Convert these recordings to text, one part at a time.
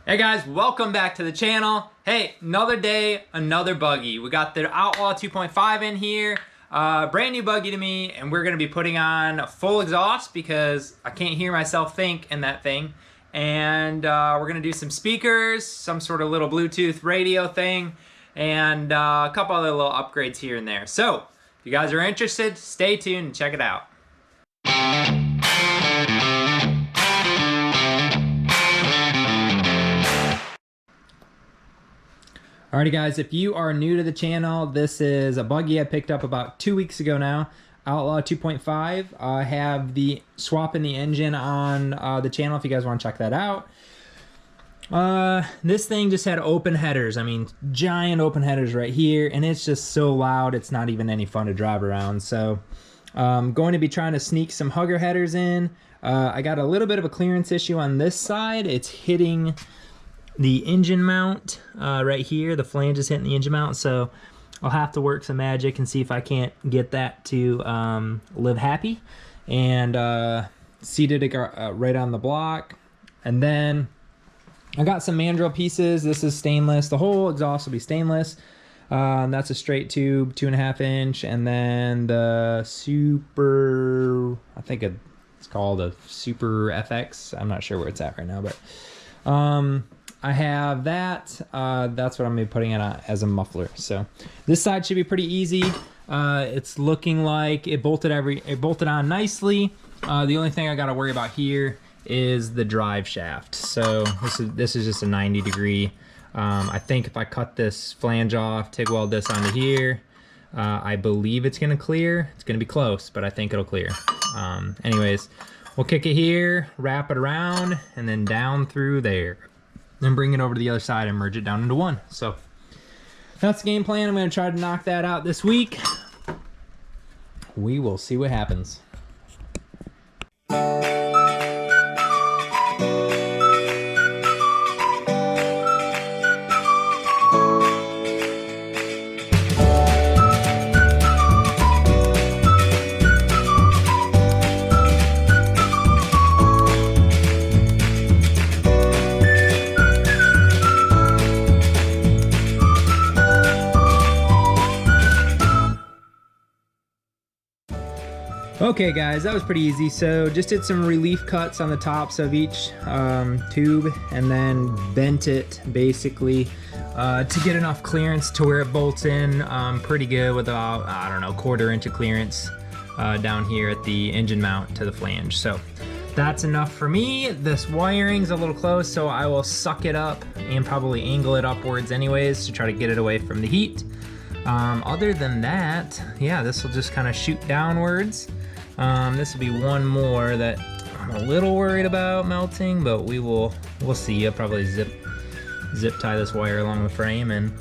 Hey guys, welcome back to the channel. Hey, another day, another buggy. We got the Outlaw 2.5 in here, brand new buggy to me, and we're gonna be putting on a full exhaust because I can't hear myself think in that thing. And we're gonna do some speakers, some sort of little Bluetooth radio thing, and a couple other little upgrades here and there. So, if you guys are interested, stay tuned and check it out. Alrighty guys, if you are new to the channel, this is a buggy I picked up about 2 weeks ago now, Outlaw 2.5. I have the swap in the engine on the channel if you guys want to check that out. This thing just had open headers, I mean giant open headers right here, and it's just so loud it's not even any fun to drive around. So I'm going to be trying to sneak some hugger headers in. I got a little bit of a clearance issue on this side. It's hitting the engine mount right here. The flange is hitting the engine mount, so I'll have to work some magic and see if I can't get that to live happy. And seated it right on the block. And then I got some mandrel pieces. This is stainless. The whole exhaust will be stainless. That's a straight tube, 2.5 inch, and then the super, I think it's called a Super FX. I'm not sure where it's at right now, but I have that. That's what I'm gonna be putting it on as a muffler. So this side should be pretty easy. It's looking like it bolted on nicely. The only thing I gotta worry about here is the drive shaft. So this is just a 90 degree. I think if I cut this flange off, TIG weld this onto here, I believe it's gonna clear. It's gonna be close, but I think it'll clear. Anyways, we'll kick it here, wrap it around, and then down through there. Then bring it over to the other side and merge it down into one. So that's the game plan. I'm gonna try to knock that out this week. We will see what happens. Okay guys, that was pretty easy. So just did some relief cuts on the tops of each tube and then bent it basically to get enough clearance to where it bolts in pretty good with about, I don't know, 1/4 inch of clearance down here at the engine mount to the flange. So that's enough for me. This wiring's a little close, so I will suck it up and probably angle it upwards anyways to try to get it away from the heat. Other than that, yeah, this will just kind of shoot downwards. This will be one more that I'm a little worried about melting, but we'll see. I'll probably zip tie this wire along the frame and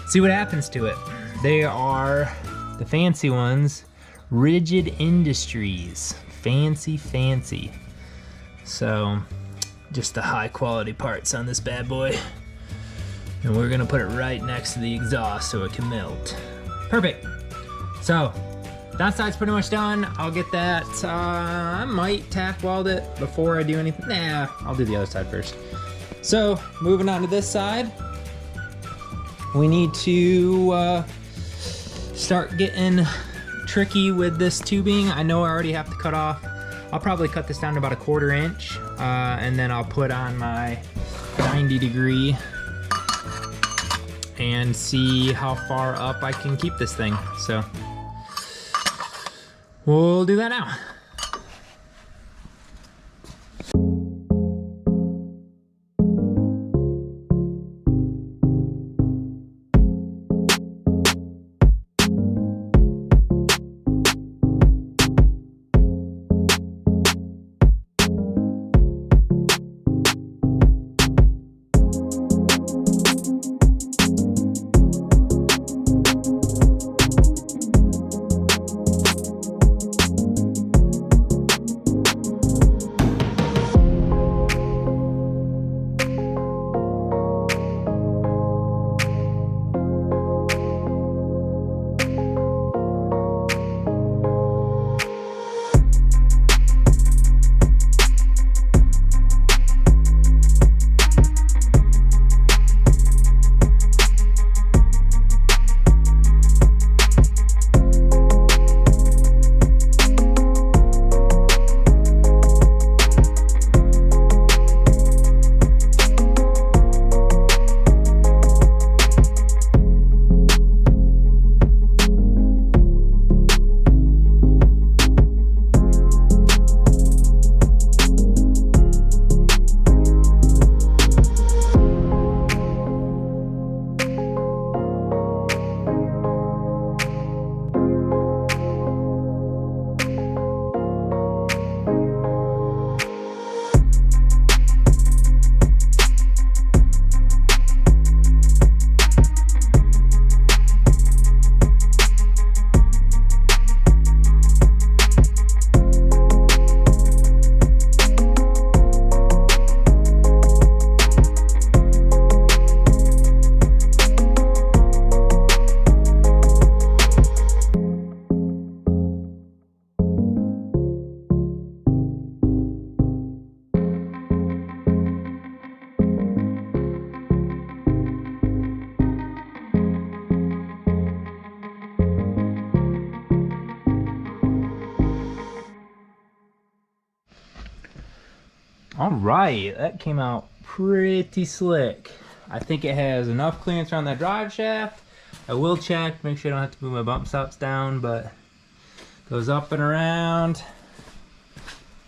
see what happens to it. They are the fancy ones, Rigid Industries, fancy. So just the high quality parts on this bad boy. And we're gonna put it right next to the exhaust so it can melt. Perfect. So that side's pretty much done. I'll get that. I might tack weld it before I do anything. Nah, I'll do the other side first. So moving on to this side, we need to start getting tricky with this tubing. I know I already have to cut off. I'll probably cut this down to about 1/4 inch, and then I'll put on my 90 degree and see how far up I can keep this thing. So we'll do that now. All right, that came out pretty slick. I think it has enough clearance around that drive shaft. I will check, make sure I don't have to move my bump stops down, but goes up and around,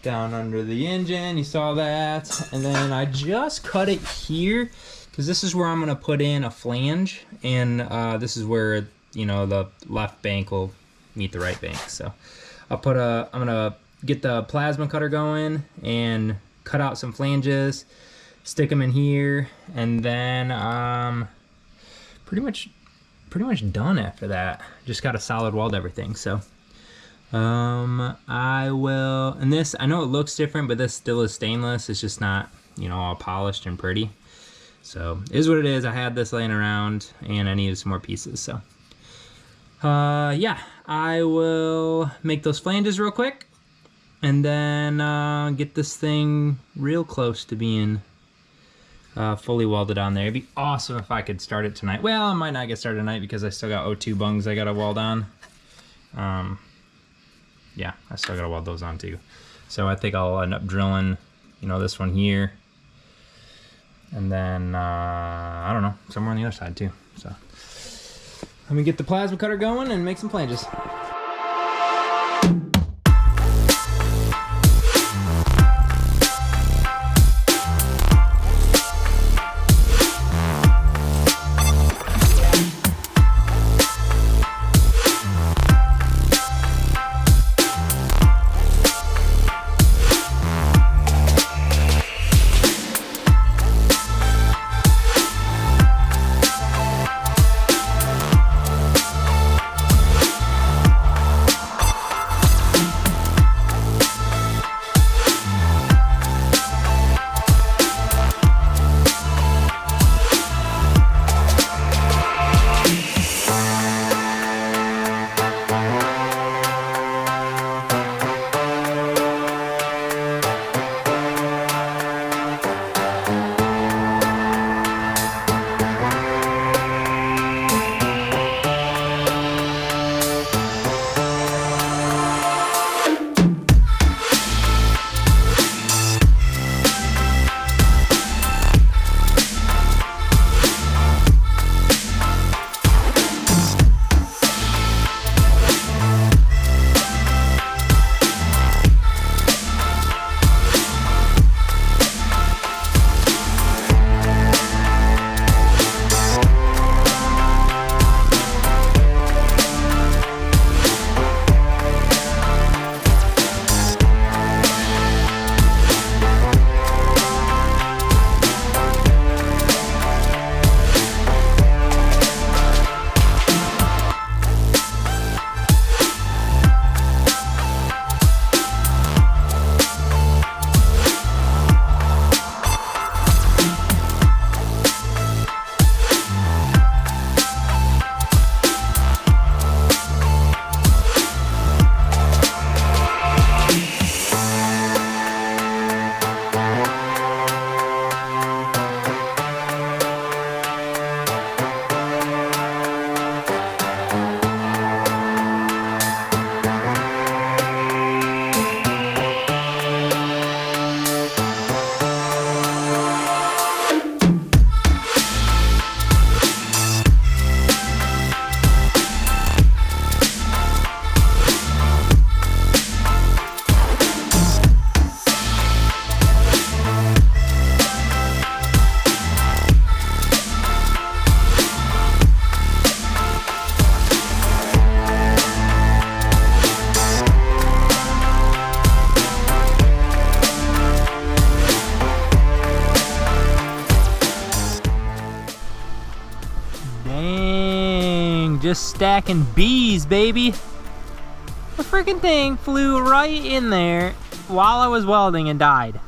down under the engine, you saw that. And then I just cut it here, because this is where I'm gonna put in a flange, and this is where, you know, the left bank will meet the right bank. So I'm gonna get the plasma cutter going and cut out some flanges, stick them in here, and then pretty much done after that. Just got to solid weld everything. So I will, and this, I know it looks different, but this still is stainless. It's just not, you know, all polished and pretty. So it is what it is. I had this laying around and I needed some more pieces. So yeah, I will make those flanges real quick, and then get this thing real close to being fully welded on there. It'd be awesome if I could start it tonight. Well, I might not get started tonight because I still got O2 bungs I gotta weld on. Yeah, I still gotta weld those on too. So I think I'll end up drilling, you know, this one here, and then I don't know, somewhere on the other side too. So let me get the plasma cutter going and make some flanges. Just stacking bees, baby. The freaking thing flew right in there while I was welding and died.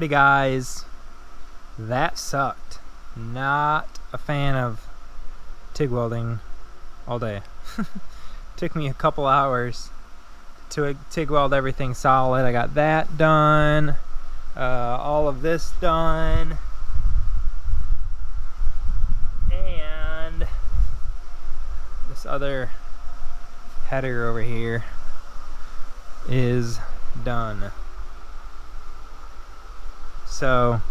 Alrighty guys, that sucked. Not a fan of TIG welding all day. Took me a couple hours to TIG weld everything solid. I got that done, all of this done, and this other header over here is done. So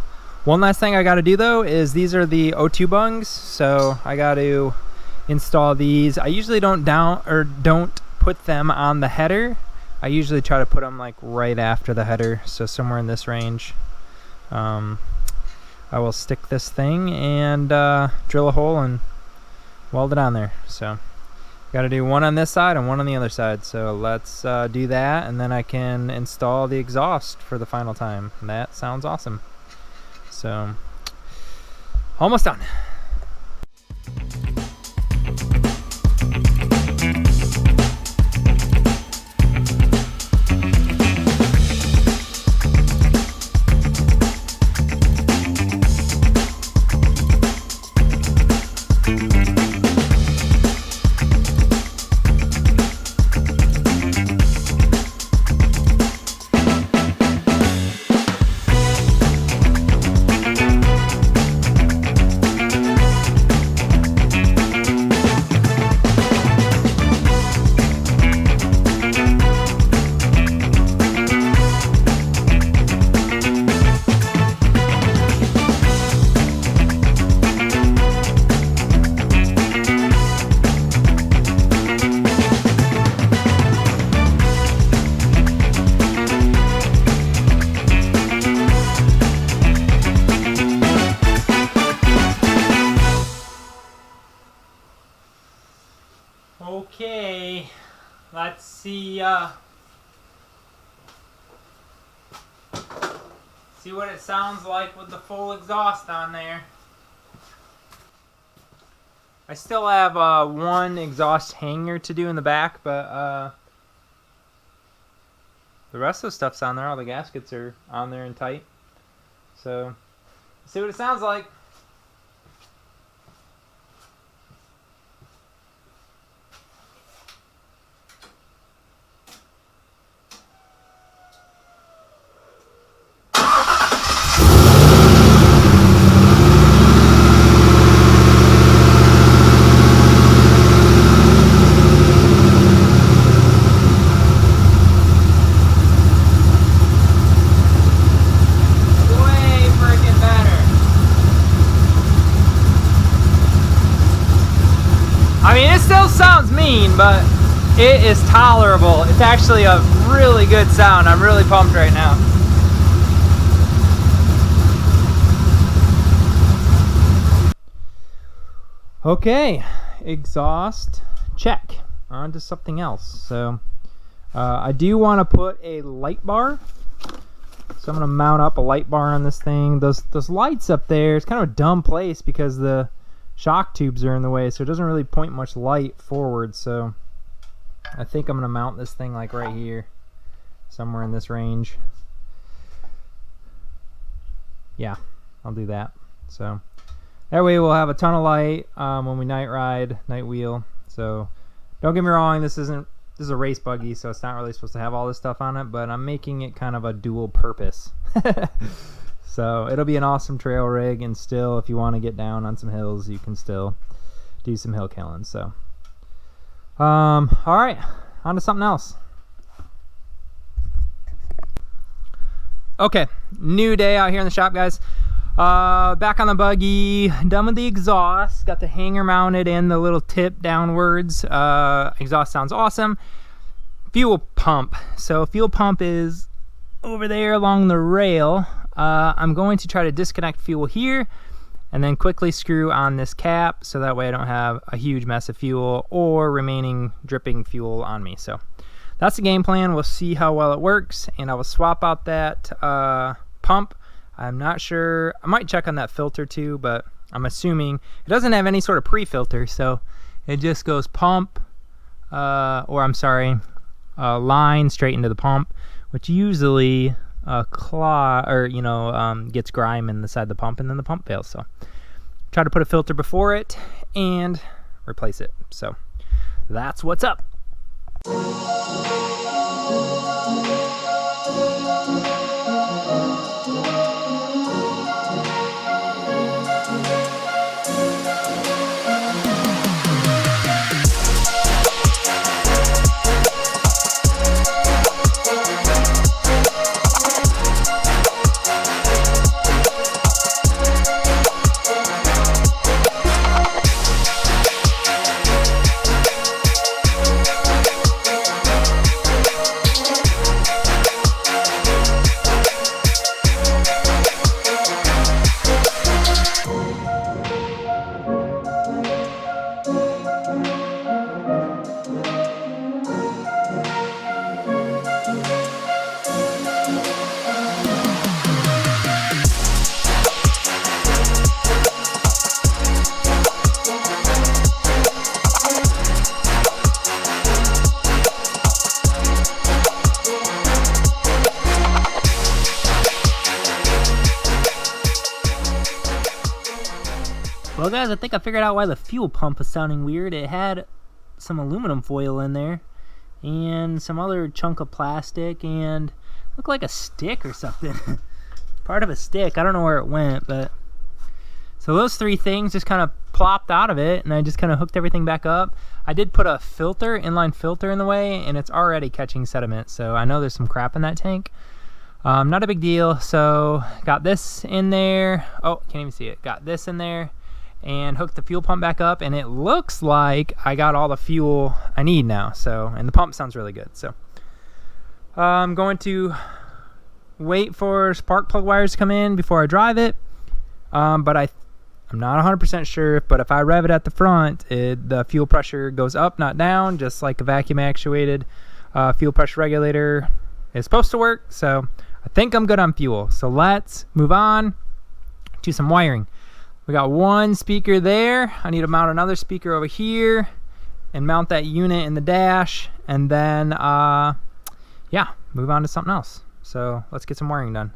one last thing I got to do though is these are the O2 bungs, so I got to install these. I usually don't put them on the header. I usually try to put them like right after the header, so somewhere in this range. I will stick this thing and drill a hole and weld it on there. So got to do one on this side and one on the other side, so let's do that, and then I can install the exhaust for the final time. That sounds awesome. So almost done. Okay, let's see what it sounds like with the full exhaust on there. I still have one exhaust hanger to do in the back, but the rest of the stuff's on there. All the gaskets are on there and tight. So, let's see what it sounds like. Sounds mean, but it is tolerable. It's actually a really good sound. I'm really pumped right now. Okay, exhaust check. On to something else. So I do want to put a light bar. So I'm going to mount up a light bar on this thing. Those lights up there, it's kind of a dumb place because the shock tubes are in the way, so it doesn't really point much light forward. So I think I'm gonna mount this thing like right here, somewhere in this range. Yeah, I'll do that. So that way we'll have a ton of light when we night ride, night wheel. So don't get me wrong, this is a race buggy, so it's not really supposed to have all this stuff on it, but I'm making it kind of a dual purpose. So it'll be an awesome trail rig, and still, if you want to get down on some hills, you can still do some hill killing. So, all right, on to something else. Okay, new day out here in the shop, guys. Back on the buggy, done with the exhaust. Got the hanger mounted and the little tip downwards. Exhaust sounds awesome. Fuel pump. So fuel pump is over there along the rail. I'm going to try to disconnect fuel here and then quickly screw on this cap so that way I don't have a huge mess of fuel or remaining dripping fuel on me. So that's the game plan. We'll see how well it works, and I will swap out that pump. I'm not sure. I might check on that filter too, but I'm assuming it doesn't have any sort of pre-filter, so it just goes pump, line straight into the pump, which usually clog, or gets grime inside the pump, and then the pump fails. So try to put a filter before it and replace it. So that's what's up. Well guys, I think I figured out why the fuel pump was sounding weird. It had some aluminum foil in there and some other chunk of plastic and looked like a stick or something. Part of a stick. I don't know where it went, but so those three things just kind of plopped out of it, and I just kind of hooked everything back up. I did put a filter, inline filter, in the way, and it's already catching sediment, so I know there's some crap in that tank. Not a big deal. So got this in there. Oh, can't even see it. Got this in there and hooked the fuel pump back up, and it looks like I got all the fuel I need now. So, and the pump sounds really good. So I'm going to wait for spark plug wires to come in before I drive it. But I'm not 100% sure, but if I rev it at the front, the fuel pressure goes up, not down, just like a vacuum actuated fuel pressure regulator is supposed to work. So I think I'm good on fuel. So let's move on to some wiring. We got one speaker there. I need to mount another speaker over here and mount that unit in the dash, and then yeah, move on to something else. So let's get some wiring done.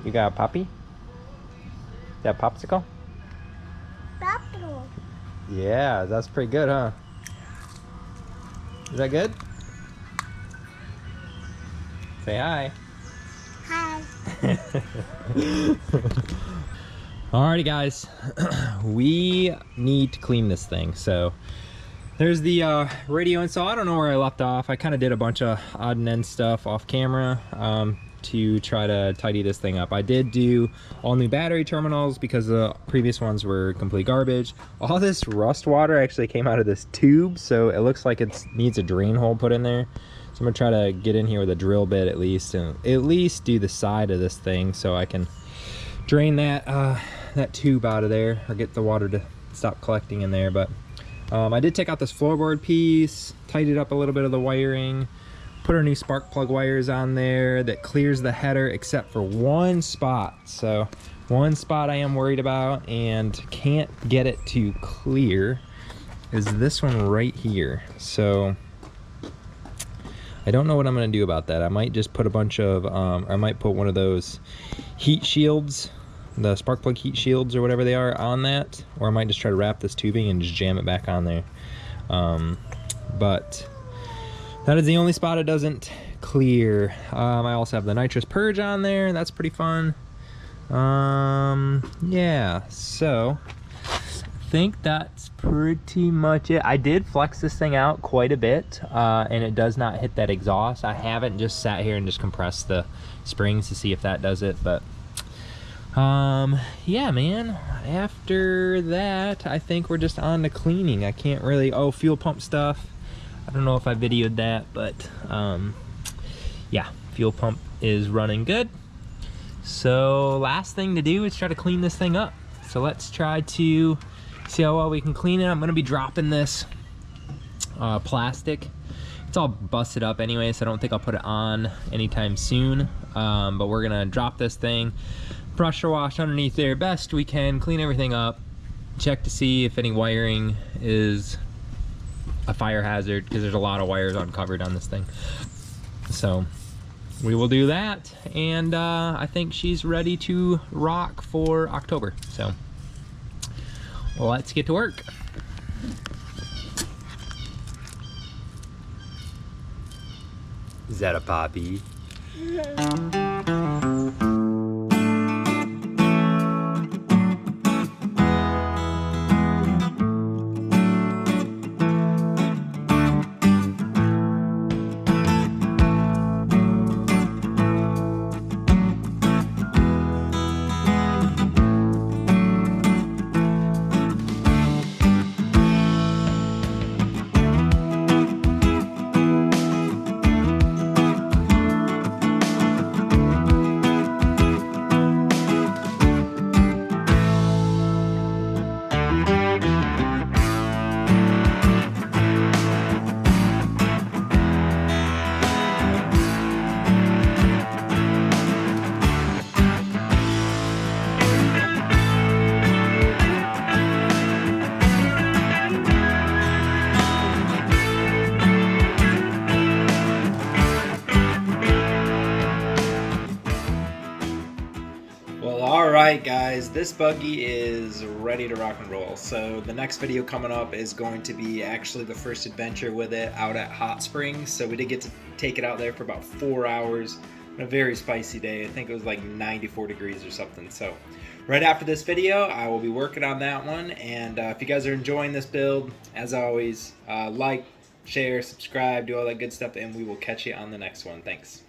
You got a puppy? Is that popsicle? Popsicle. Yeah, that's pretty good, huh? Is that good? Say hi. Hi. Alrighty guys, we need to clean this thing. So there's the radio install. I don't know where I left off. I kind of did a bunch of odd and end stuff off camera to try to tidy this thing up. I did do all new battery terminals because the previous ones were complete garbage. All this rust water actually came out of this tube, so it looks like it needs a drain hole put in there. So I'm gonna try to get in here with a drill bit at least, and at least do the side of this thing so I can drain that that tube out of there, or get the water to stop collecting in there. But I did take out this floorboard piece, tidied up a little bit of the wiring, put our new spark plug wires on there that clears the header except for one spot. So one spot I am worried about and can't get it to clear is this one right here. So I don't know what I'm gonna do about that. I might just put a bunch of I might put one of those heat shields, the spark plug heat shields or whatever they are, on that, or I might just try to wrap this tubing and just jam it back on there. But that is the only spot it doesn't clear. I also have the nitrous purge on there. That's pretty fun. Yeah, so I think that's pretty much it. I did flex this thing out quite a bit, and it does not hit that exhaust. I haven't just sat here and just compressed the springs to see if that does it, but yeah, man, after that I think we're just on to cleaning. I can't really, oh, fuel pump stuff, I don't know if I videoed that, but yeah, fuel pump is running good. So last thing to do is try to clean this thing up. So let's try to see how well we can clean it. I'm gonna be dropping this plastic. It's all busted up anyway, so I don't think I'll put it on anytime soon. But we're gonna drop this thing, pressure wash underneath there best we can, clean everything up, check to see if any wiring is a fire hazard, because there's a lot of wires uncovered on this thing. So we will do that, and I think she's ready to rock for October. So let's get to work. Is that a poppy? Alright guys, this buggy is ready to rock and roll. So the next video coming up is going to be actually the first adventure with it out at Hot Springs. So we did get to take it out there for about 4 hours on a very spicy day. I think it was like 94 degrees or something. So right after this video, I will be working on that one. And if you guys are enjoying this build, as always, like, share, subscribe, do all that good stuff, and we will catch you on the next one. Thanks.